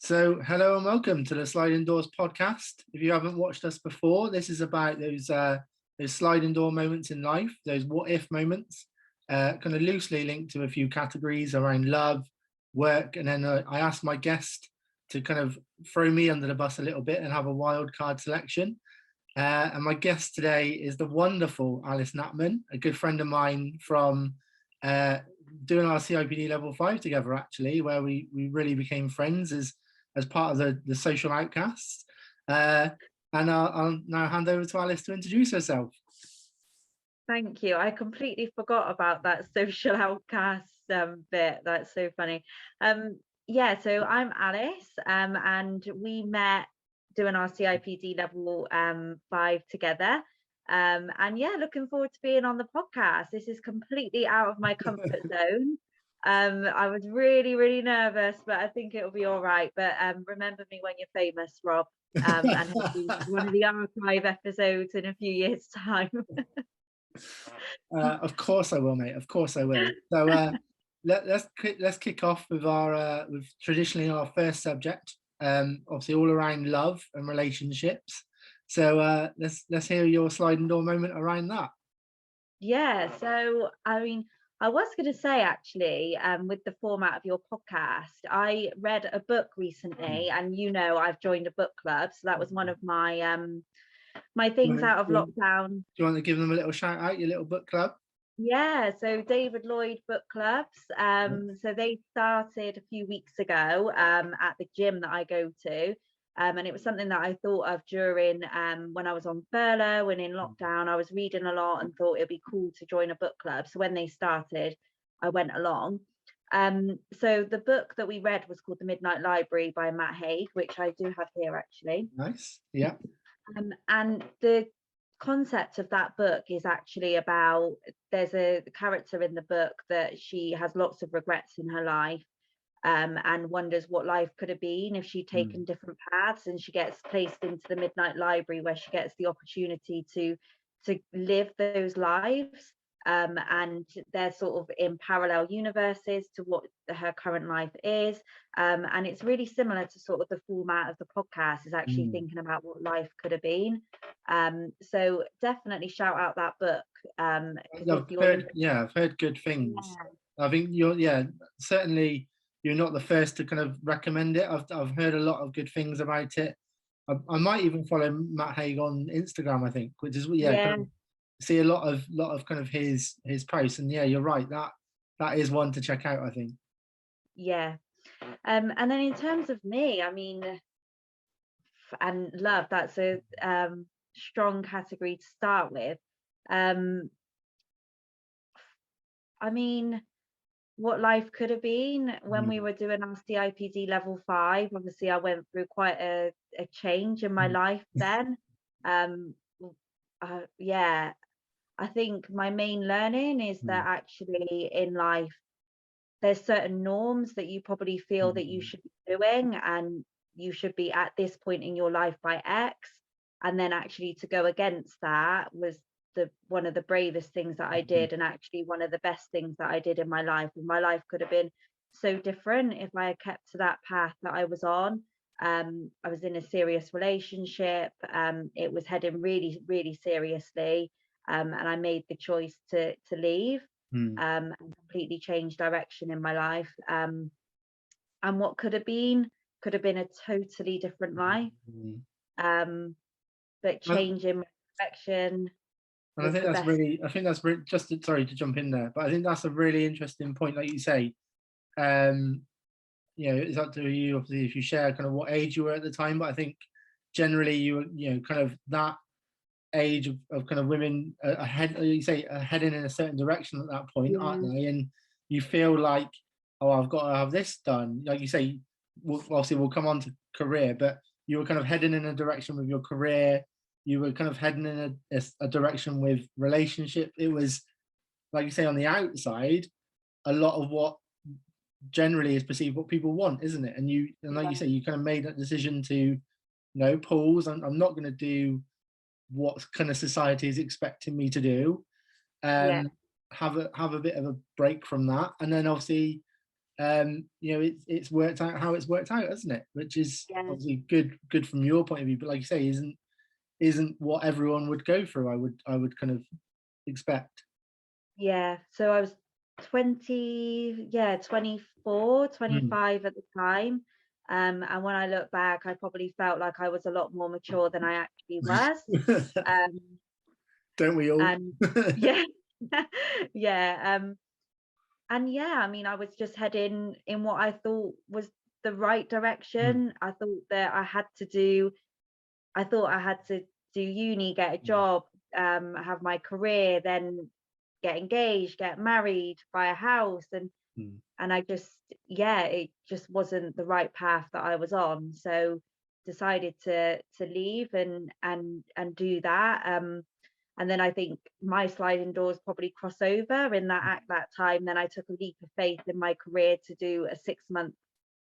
Hello and welcome to the Sliding Doors podcast. If you haven't watched us before, this is about those sliding door moments in life, those what if moments, kind of loosely linked to a few categories around love, work, and then I asked my guest to kind of throw me under the bus a little bit and have a wild card selection. And my guest today is the wonderful Alice Knapman, a good friend of mine from doing our CIPD level 5 together, actually, where we really became friends as part of the social outcasts. And I'll now hand over to Alice to introduce herself. Thank you. I completely forgot about that social outcast bit. That's so funny. So I'm Alice, and we met doing our CIPD level 5 together. Looking forward to being on the podcast. This is completely out of my comfort zone. I was really nervous, but I think it'll be all right. But remember me when you're famous, Rob, and hopefully one of the archive episodes in a few years' time. Of course I will, mate. Of course I will. So let's kick off with our with traditionally our first subject. Obviously all around love and relationships. So let's hear your sliding door moment around that. Yeah, so I mean, I was going to say actually, with the format of your podcast, I read a book recently, and I've joined a book club, so that was one of my my things out of lockdown. Do you want to give them a little shout out, your little book club? Yeah, so David Lloyd book clubs. So they started a few weeks ago at the gym that I go to. And it was something that I thought of during when I was on furlough and in lockdown. I was reading a lot and thought it'd be cool to join a book club. So when they started, I went along. So the book that we read was called The Midnight Library by Matt Haig, which I do have here actually. Nice. Yeah. And the concept of that book is actually about, there's a character in the book that she has lots of regrets in her life. And wonders what life could have been if she'd taken different paths, and she gets placed into the Midnight Library where she gets the opportunity to live those lives, and they're sort of in parallel universes to what her current life is, and it's really similar to sort of the format of the podcast is actually thinking about what life could have been. So definitely shout out that book. I've heard good things. I think certainly you're not the first to kind of recommend it. I've heard a lot of good things about it. I might even follow Matt Haig on Instagram, I think, which is kind of see a lot of kind of his posts. And yeah, you're right, that is one to check out, I think. Yeah. And then in terms of me, I mean, and love, that's a strong category to start with. I mean, what life could have been when we were doing our CIPD level 5. Obviously I went through quite a change in my life then. I think my main learning is that actually in life there's certain norms that you probably feel that you should be doing, and you should be at this point in your life by X, and then actually to go against that was one of the bravest things that I did, and actually one of the best things that I did in my life. And my life could have been so different if I had kept to that path that I was on. I was in a serious relationship. It was heading really seriously, and I made the choice to leave and completely change direction in my life. And what could have been a totally different life, but changing my direction. And I think that's really, sorry to jump in there, but I think that's a really interesting point, like you say. It's up to you, obviously, if you share kind of what age you were at the time, but I think generally you were, kind of that age of kind of women heading in a certain direction at that point, aren't they? And you feel like, oh, I've got to have this done. Like you say, obviously we'll come on to career, but you were kind of heading in a direction with your career. You were kind of heading in a direction with relationship. It was, like you say, on the outside, a lot of what generally is perceived what people want, isn't it? And like you say, you kind of made that decision to, pause. I'm not going to do what kind of society is expecting me to do. Have a bit of a break from that, and then obviously you know, it's worked out how it's worked out, hasn't it? Which is Yeah. obviously good from your point of view, but like you say, isn't what everyone would go through. I would kind of expect. Yeah. So I was 20, yeah, 24, Mm. 25 at the time. And when I look back, I probably felt like I was a lot more mature than I actually was. Um, Don't we all? and yeah, yeah. And yeah, I mean, I was just heading in what I thought was the right Mm, direction. I thought I had to do uni, get a mm, job, have my career, then get engaged, get married, buy a house, mm, and I just, yeah, it just wasn't the right path that I was on. So decided to leave and do that. And then I think my sliding doors probably cross over in that at that time. Then I took a leap of faith in my career to do a 6-month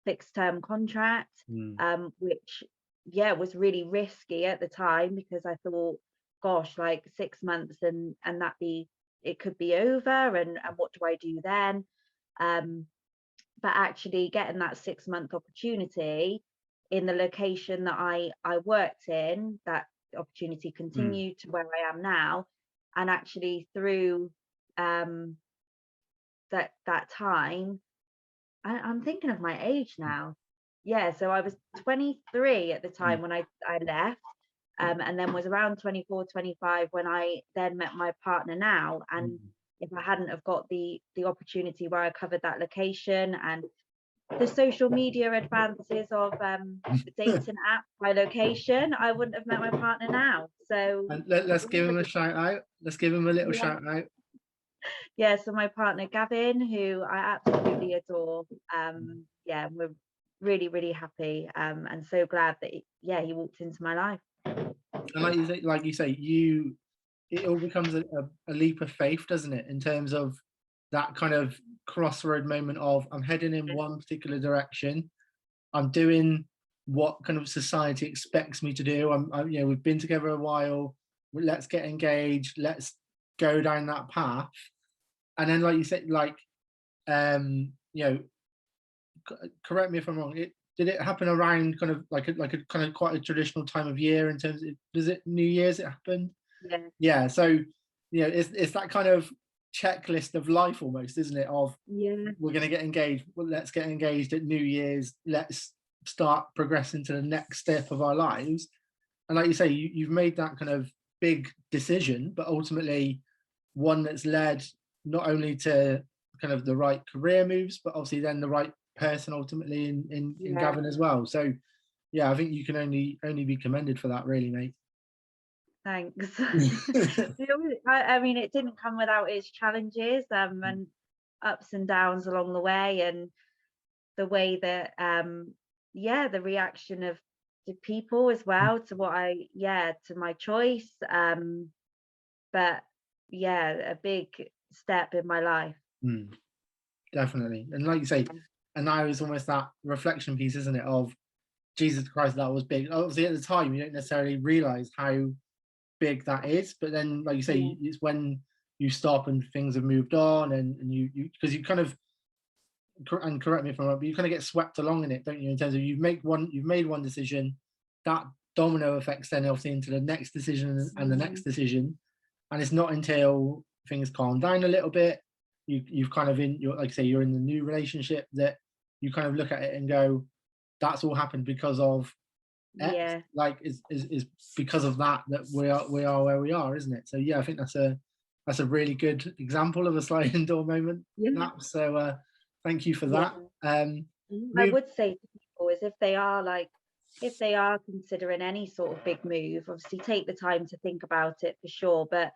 fixed term contract, mm, which, yeah, was really risky at the time because I thought, gosh, like 6 months and it could be over, and what do I do then? Um, but actually getting that 6-month opportunity in the location that I worked in, that opportunity mm, continued to where I am now, and actually through um, that time, I'm thinking of my age now. Yeah, so I was 23 at the mm, time when I left, and then was around 24, 25 when I then met my partner now. And mm. if I hadn't have got the opportunity where I covered that location and the social media advances of the dating app by location, I wouldn't have met my partner now. So And let's give him a shout out. Let's give him a little yeah, shout out. yeah. So my partner Gavin, who I absolutely adore, yeah, we're really, really happy, and so glad that yeah, he walked into my life. And like you say, it all becomes a leap of faith, doesn't it? In terms of that kind of crossroad moment of I'm heading in one particular direction. I'm doing what kind of society expects me to do. you know, we've been together a while. Let's get engaged. Let's go down that path. And then, like you said, you know, correct me if I'm wrong. Did it happen around kind of like a kind of quite a traditional time of year in terms of, does it New Year's it happened? Yeah, Yeah. So, you know, it's that kind of checklist of life almost, isn't it? Of yeah, we're going to get engaged. Well, let's get engaged at New Year's. Let's start progressing to the next step of our lives. And like you say, you've made that kind of big decision, but ultimately one that's led not only to kind of the right career moves, but obviously then the right person ultimately in yeah. Gavin as well. So yeah, I think you can only be commended for that, really, mate. Thanks. I mean, it didn't come without its challenges, and ups and downs along the way, and the way that yeah, the reaction of the people as well to to my choice, but yeah, a big step in my life. Mm, definitely. And like you say, and now it's almost that reflection piece, isn't it? Of Jesus Christ, that was big. Obviously, at the time, you don't necessarily realize how big that is, but then, like you Yeah, say, it's when you stop and things have moved on, and you because you kind of, and correct me if I'm wrong, but you kind of get swept along in it, don't you? In terms of you've made one decision, that domino effects then obviously into the next decision and the yeah, next decision, and it's not until things calm down a little bit, you've kind of in, you're like I say, you're in the new relationship, that you kind of look at it and go, that's all happened because of X, yeah, like is because of that we are where we are, isn't it? So yeah, I think that's a really good example of a sliding door moment. yeah. Nap. So thank you for Yeah. that. I Move. would say to people is if they are considering any sort of big move, obviously take the time to think about it for sure, but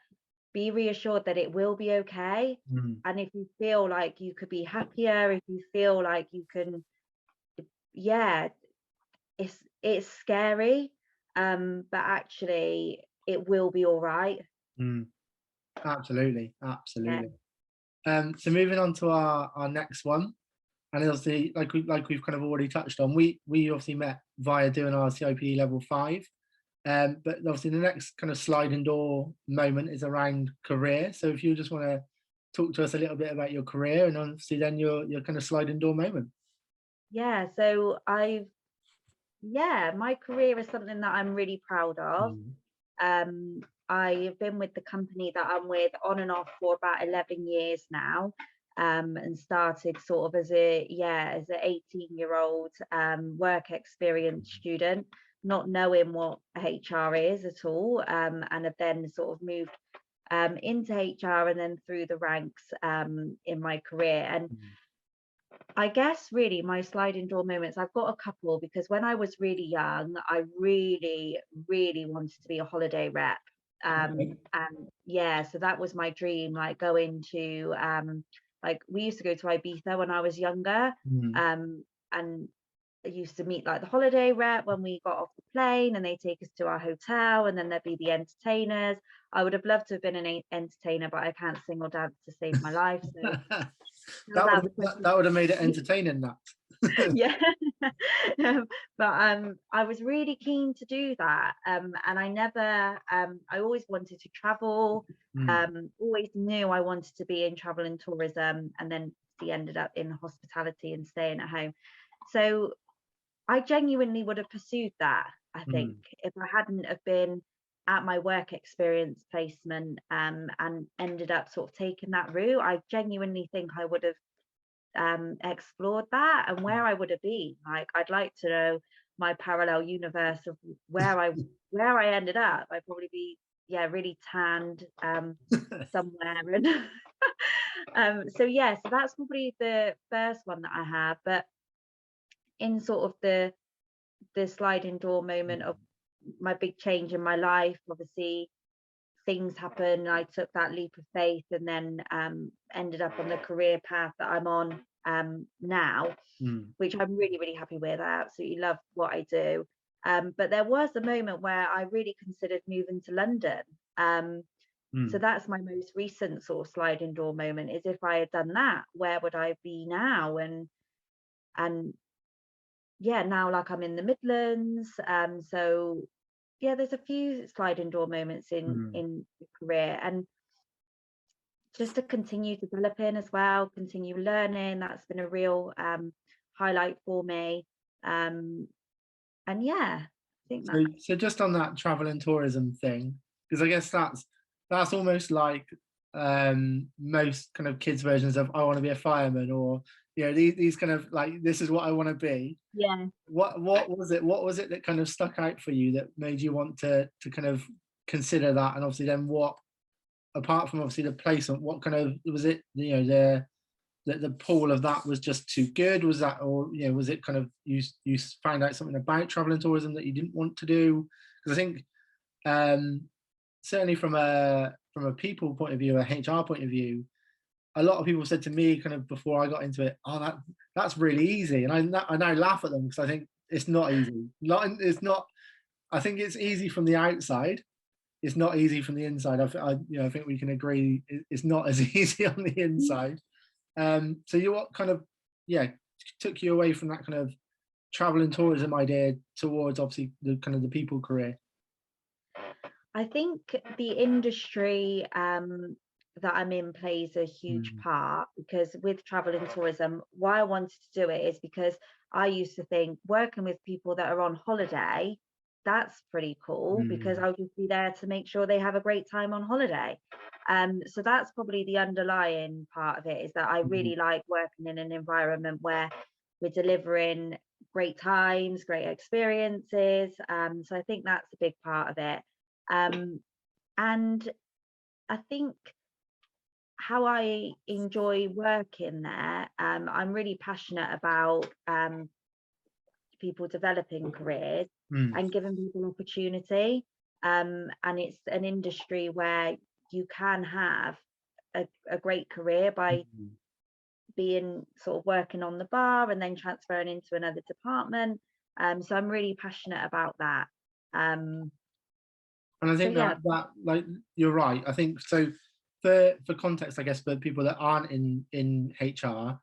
be reassured that it will be okay. Mm, And if you feel like you could be happier, if you feel like you can, yeah, it's scary, but actually it will be all right. mm, absolutely, Yeah. absolutely. So moving on to our next one, and obviously, like we've kind of already touched on, we obviously met via doing our CIP level 5. But obviously the next kind of sliding door moment is around career. So if you just want to talk to us a little bit about your career and obviously then your kind of sliding door moment. Yeah, so my career is something that I'm really proud of. Mm. I've been with the company that I'm with on and off for about 11 years now, and started sort of as an 18-year-old work experience student, not knowing what HR is at all, and have then sort of moved into HR and then through the ranks in my career. And Mm. I guess really my sliding door moments, I've got a couple, because when I was really young, I really, really wanted to be a holiday rep. Okay. And yeah, so that was my dream, like going to like we used to go to Ibiza when I was younger. Mm. And I used to meet like the holiday rep when we got off the plane, and they take us to our hotel, and then there'd be the entertainers. I would have loved to have been an entertainer, but I can't sing or dance to save my life. So that was that out would of the question. that would have made it entertaining, that. Yeah. But I was really keen to do that, and I never I always wanted to travel, Mm. always knew I wanted to be in travel and tourism, and then he ended up in hospitality and staying at home. So I genuinely would have pursued that, I think, Mm. if I hadn't have been at my work experience placement, and ended up sort of taking that route. I genuinely think I would have explored that, and where I would have been. Like, I'd like to know my parallel universe of where I ended up. I'd probably be, yeah, really tanned somewhere. And so that's probably the first one that I have. But in sort of the sliding door moment of my big change in my life, obviously things happen. I took that leap of faith, and then ended up on the career path that I'm on now, Mm. which I'm really, really happy with. I absolutely love what I do. But there was a moment where I really considered moving to London. So Mm. that's my most recent sort of sliding door moment, is if I had done that, where would I be now? And yeah, now like I'm in the Midlands. So yeah, there's a few sliding door moments Mm. in the career, and just to continue developing as well, continue learning. That's been a real highlight for me. Um, and yeah, I think that. So just on that travel and tourism thing, because I guess that's almost like most kind of kids' versions of I want to be a fireman, or these kind of like, this is what I want to be. Yeah. What was it? What was it that kind of stuck out for you that made you want to kind of consider that? And obviously then what, apart from obviously the placement, what kind of was it? The pool of that was just too good? Was that, or was it kind of you found out something about travel and tourism that you didn't want to do? Because I think certainly from a people point of view, a HR point of view, a lot of people said to me kind of before I got into it, oh, that's really easy, and I now laugh at them because I think it's not easy. It's not. I think it's easy from the outside. It's not easy from the inside. I think we can agree it's not as easy on the inside. So what kind of, yeah, took you away from that kind of travel and tourism idea towards obviously the kind of the people career? I think the industry that I'm in plays a huge Mm. part, because with travel and tourism, why I wanted to do it is because I used to think working with people that are on holiday, that's pretty cool, because Mm. I'll just be there to make sure they have a great time on holiday. So that's probably the underlying part of it, is that I Mm. really like working in an environment where we're delivering great times, great experiences. So I think that's a big part of it. Um, and I think how I enjoy working there, I'm really passionate about people developing careers Mm. and giving people opportunity. And it's an industry where you can have a great career by Mm. being sort of working on the bar and then transferring into another department. So I'm really passionate about that. Um, And I so think yeah. that like, you're right. I think so. For context, I guess for people that aren't in HR,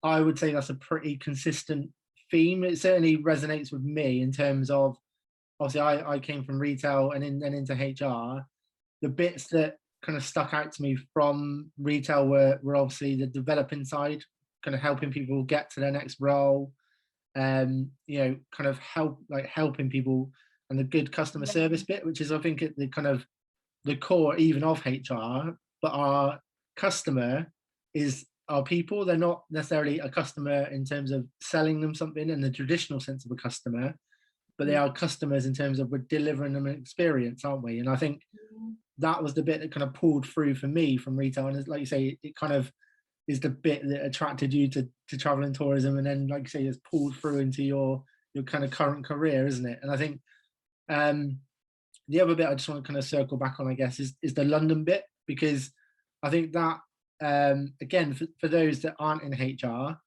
I would say that's a pretty consistent theme. It certainly resonates with me in terms of, obviously I came from retail and then into HR. The bits that kind of stuck out to me from retail were obviously the developing side, kind of helping people get to their next role, you know, kind of helping people, and the good customer Yeah. service bit, which is I think the kind of the core even of HR. But our customer is our people. They're not necessarily a customer in terms of selling them something in the traditional sense of a customer, but they Mm. are customers in terms of we're delivering them an experience, aren't we? And I think that was the bit that kind of pulled through for me from retail. And like you say, it kind of is the bit that attracted you to travel and tourism, and then like you say, it's pulled through into your kind of current career, isn't it? And I think the other bit I just want to kind of circle back on, I guess, is the London bit, because I think that again, for those that aren't in HR,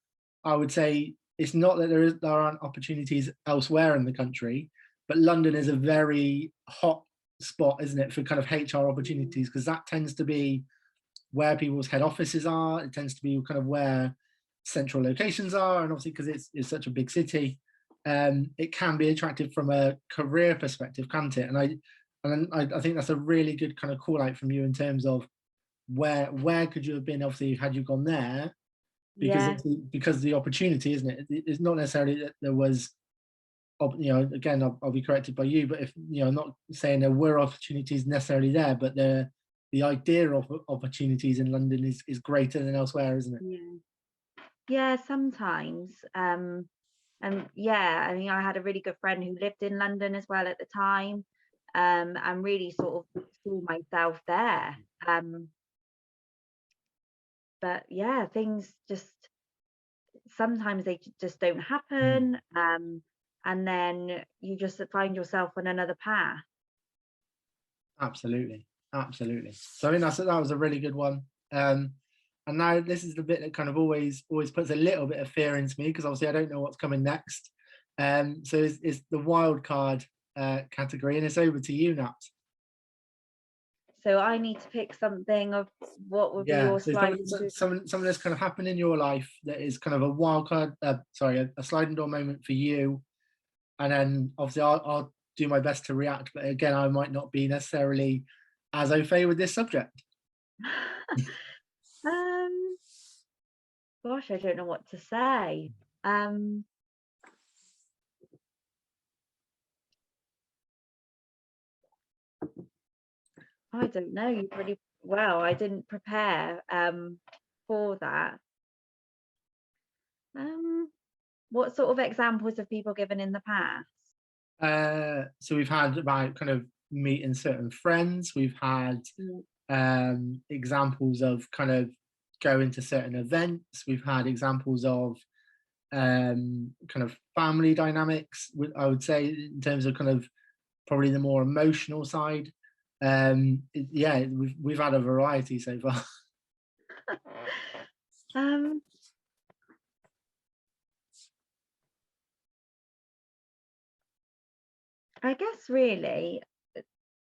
I would say it's not that there aren't opportunities elsewhere in the country, but London is a very hot spot, isn't it, for kind of HR opportunities, because that tends to be where people's head offices are. It tends to be kind of where central locations are, and obviously because it's such a big city, it can be attractive from a career perspective, can't it? And I think that's a really good kind of call out from you in terms of where could you have been, obviously, had you gone there, because Yeah. because the opportunity, isn't it? It's not necessarily that there was, you know, again, I'll be corrected by you, but if, you know, I'm not saying there were opportunities necessarily there, but the idea of opportunities in London is greater than elsewhere, isn't it? Yeah. Yeah, sometimes. And yeah, I mean, I had a really good friend who lived in London as well at the time, and really sort of saw myself there. Um, but yeah, things just sometimes they just don't Mm, happen, and then you just find yourself on another path. absolutely, absolutely. So I mean, that was a really good one. And now this is the bit that kind of always puts a little bit of fear into me, because obviously I don't know what's coming next. So it's the wild card category, and it's over to you, Naps. So I need to pick something of what would be Yeah, your so sliding door. something that's kind of happened in your life that is kind of a wild card, sorry, a sliding door moment for you, and then obviously I'll do my best to react, but again, I might not be necessarily as au fait with this subject. Um, Gosh, I don't know what to say. Um, I don't know. You pretty well. I didn't prepare for that. Um, what sort of examples have people given in the past? So we've had about kind of meeting certain friends. We've had Mm. examples of kind of going to certain events. We've had examples of kind of family dynamics, I would say, in terms of kind of probably the more emotional side. Yeah, we've had a variety so far. Um, I guess really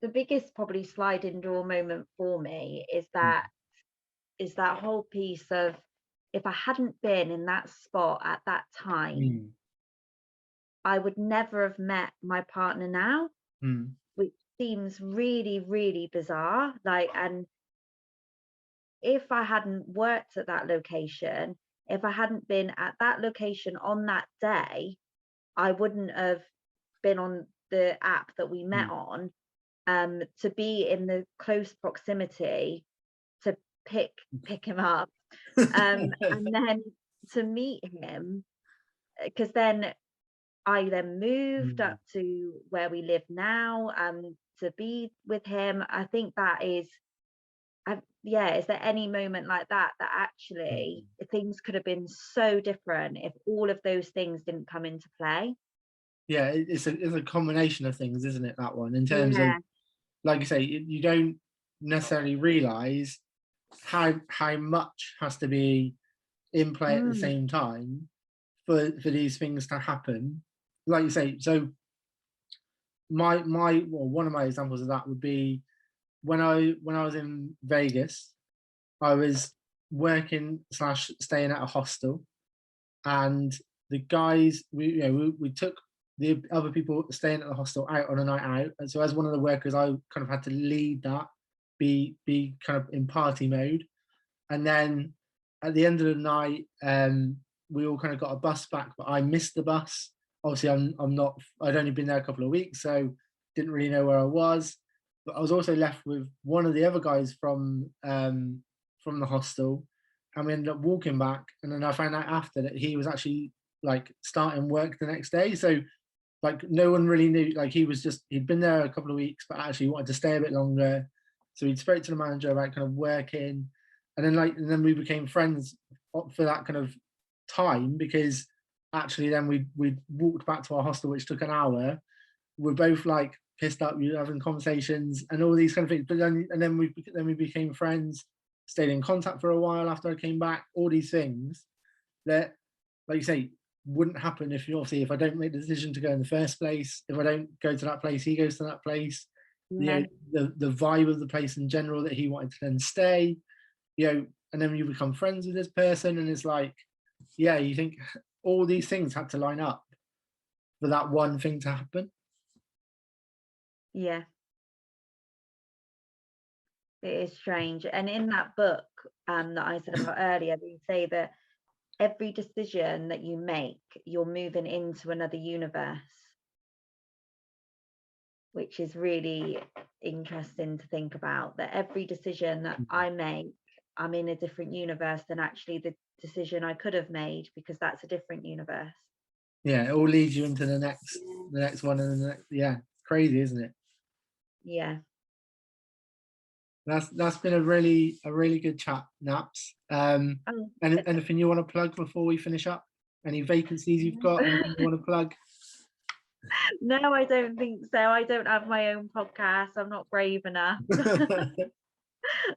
the biggest probably sliding door moment for me is that whole piece of if I hadn't been in that spot at that time, Mm, I would never have met my partner now, mm, which seems really, really bizarre. Like, and if I hadn't worked at that location, if I hadn't been at that location on that day, I wouldn't have been on the app that we met mm. on, to be in the close proximity to pick him up, and then to meet him, because then I then moved Mm, up to where we live now, to be with him. I think that is, yeah, is there any moment like that that actually mm. things could have been so different if all of those things didn't come into play? Yeah, it's a combination of things, isn't it? That one, in terms of, Yeah. like you say, you don't necessarily realize how much has to be in play at the Mm. same time for these things to happen. Like you say, so well, one of my examples of that would be when I was in Vegas. I was working slash staying at a hostel, and the guys, we took the other people staying at the hostel out on a night out, and so as one of the workers, I kind of had to lead that be kind of in party mode. And then at the end of the night, we all kind of got a bus back, but I missed the bus. Obviously, I'm not. I'd only been there a couple of weeks, so didn't really know where I was. But I was also left with one of the other guys from the hostel, and we ended up walking back. And then I found out after that he was actually like starting work the next day. So like no one really knew. Like he'd been there a couple of weeks, but actually wanted to stay a bit longer. So he'd spoke to the manager about kind of working, and then we became friends for that kind of time, because actually then we walked back to our hostel, which took an hour. We're both like pissed up, we were having conversations and all these kind of things. But then we became friends, stayed in contact for a while after I came back. All these things that, like you say, wouldn't happen if I don't make the decision to go in the first place. If I don't go to that place, he goes to that place. Yeah. The vibe of the place in general, that he wanted to then stay. And then you become friends with this person, and it's like, yeah, you think all these things had to line up for that one thing to happen. Yeah. It is strange. And in that book that I said about earlier, they say that every decision that you make, you're moving into another universe, which is really interesting to think about. That every decision that I make, I'm in a different universe than actually the decision I could have made, because that's a different universe. Yeah, it all leads you into the next one, and the next. Yeah, crazy, isn't it? Yeah. That's been a really good chat, Naps. Anything you want to plug before we finish up? Any vacancies you've got? Anything you want to plug? No, I don't think so. I don't have my own podcast. I'm not brave enough.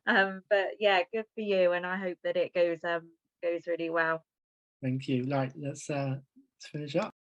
But yeah, good for you, and I hope that it goes really well. Thank you. Right, let's finish up.